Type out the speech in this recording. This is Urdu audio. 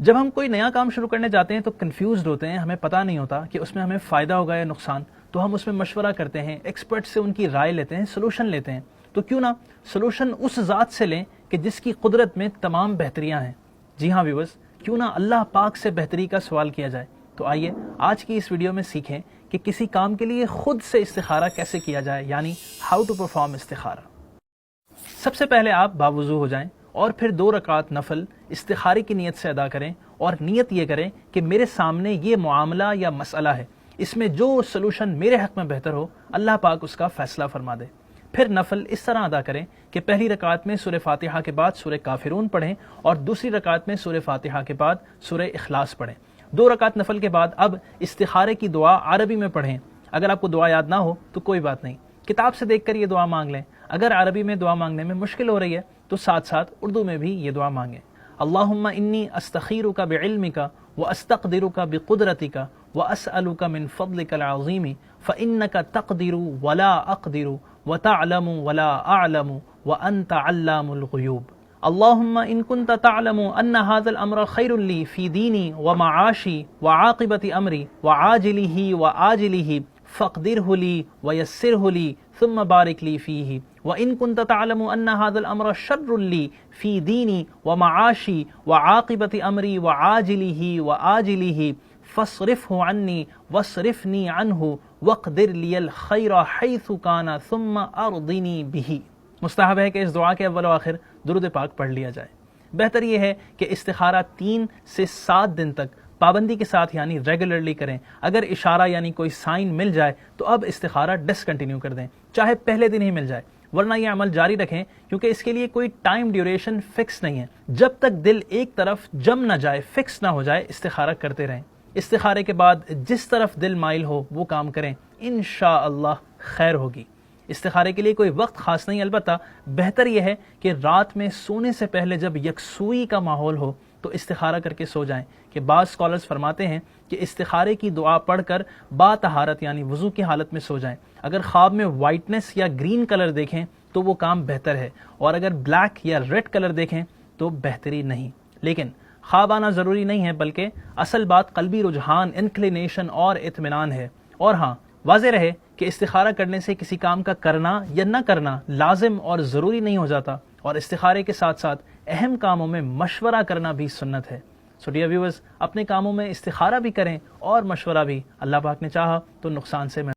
جب ہم کوئی نیا کام شروع کرنے جاتے ہیں تو کنفیوزڈ ہوتے ہیں، ہمیں پتہ نہیں ہوتا کہ اس میں ہمیں فائدہ ہوگا یا نقصان، تو ہم اس میں مشورہ کرتے ہیں، ایکسپرٹ سے ان کی رائے لیتے ہیں، سولوشن لیتے ہیں۔ تو کیوں نہ سولوشن اس ذات سے لیں کہ جس کی قدرت میں تمام بہتریاں ہیں۔ جی ہاں ویورز، کیوں نہ اللہ پاک سے بہتری کا سوال کیا جائے۔ تو آئیے آج کی اس ویڈیو میں سیکھیں کہ کسی کام کے لیے خود سے استخارہ کیسے کیا جائے، یعنی ہاؤ ٹو پرفارم استخارہ۔ سب سے پہلے آپ باوضو ہو جائیں اور پھر 2 رکعت نفل استخارے کی نیت سے ادا کریں، اور نیت یہ کریں کہ میرے سامنے یہ معاملہ یا مسئلہ ہے، اس میں جو سلوشن میرے حق میں بہتر ہو اللہ پاک اس کا فیصلہ فرما دے۔ پھر نفل اس طرح ادا کریں کہ پہلی رکعت میں سورہ فاتحہ کے بعد سورہ کافرون پڑھیں اور دوسری رکعت میں سورہ فاتحہ کے بعد سورہ اخلاص پڑھیں۔ 2 رکعت نفل کے بعد اب استخارے کی دعا عربی میں پڑھیں۔ اگر آپ کو دعا یاد نہ ہو تو کوئی بات نہیں، کتاب سے دیکھ کر یہ دعا مانگ لیں۔ اگر عربی میں دعا مانگنے میں مشکل ہو رہی ہے تو ساتھ ساتھ اردو میں بھی یہ دعا مانگیں۔ اللہم انی استخیرک بعلمک واستقدرک بقدرتک واسألک من فضلک العظیم فانک تقدر ولا اقدر وتعلم ولا اعلم وانت علام الغیوب۔ اللہم ان کنت تعلم ان هذا الامر خیر لی فی دینی ومعاشی وعاقبت امری وعاجلہ وآجلہ فاقدرہ لی ویسرہ لی ثم بارک لی فیہ وَإِن كُنْتَ تَعْلَمُ أَنَّ هَذَا الْأَمْرَ شَرٌّ لِّي فِي دِينِي وَمَعَاشِي وَعَاقِبَةِ أَمْرِي وَعَاجِلِهِ وَآجِلِهِ فَاصْرِفْهُ عَنِّي وَاصْرِفْنِي عَنْهُ وَاقْدِرْ لِيَ الْخَيْرَ حَيْثُ كَانَ ثُمَّ أَرْضِنِي بِهِ۔ مستحب ہے کہ اس دعا کے اول و آخر درود پاک پڑھ لیا جائے۔ بہتر یہ ہے کہ استخارہ 3 سے 7 دن تک پابندی کے ساتھ یعنی ریگولرلی کریں۔ اگر اشارہ یعنی کوئی سائن مل جائے تو اب استخارہ ڈسکنٹینیو کر دیں، چاہے پہلے دن ہی مل جائے، ورنہ یہ عمل جاری رکھیں کیونکہ اس کے لیے کوئی ٹائم ڈیوریشن فکس نہیں ہے۔ جب تک دل ایک طرف جم نہ جائے، فکس نہ ہو جائے، استخارہ کرتے رہیں۔ استخارے کے بعد جس طرف دل مائل ہو وہ کام کریں، انشاءاللہ خیر ہوگی۔ استخارے کے لیے کوئی وقت خاص نہیں، البتہ بہتر یہ ہے کہ رات میں سونے سے پہلے جب یکسوئی کا ماحول ہو تو استخارہ کر کے سو جائیں، کہ بعض اسکالرز فرماتے ہیں کہ استخارے کی دعا پڑھ کر با طہارت یعنی وضو کی حالت میں سو جائیں۔ اگر خواب میں وائٹنس یا گرین کلر دیکھیں تو وہ کام بہتر ہے، اور اگر بلیک یا ریڈ کلر دیکھیں تو بہتری نہیں۔ لیکن خواب آنا ضروری نہیں ہے، بلکہ اصل بات قلبی رجحان، انکلینیشن اور اطمینان ہے۔ اور ہاں، واضح رہے کہ استخارہ کرنے سے کسی کام کا کرنا یا نہ کرنا لازم اور ضروری نہیں ہو جاتا، اور استخارے کے ساتھ ساتھ اہم کاموں میں مشورہ کرنا بھی سنت ہے۔ سو ڈیئر ویورز، اپنے کاموں میں استخارہ بھی کریں اور مشورہ بھی۔ اللہ پاک نے چاہا تو نقصان سے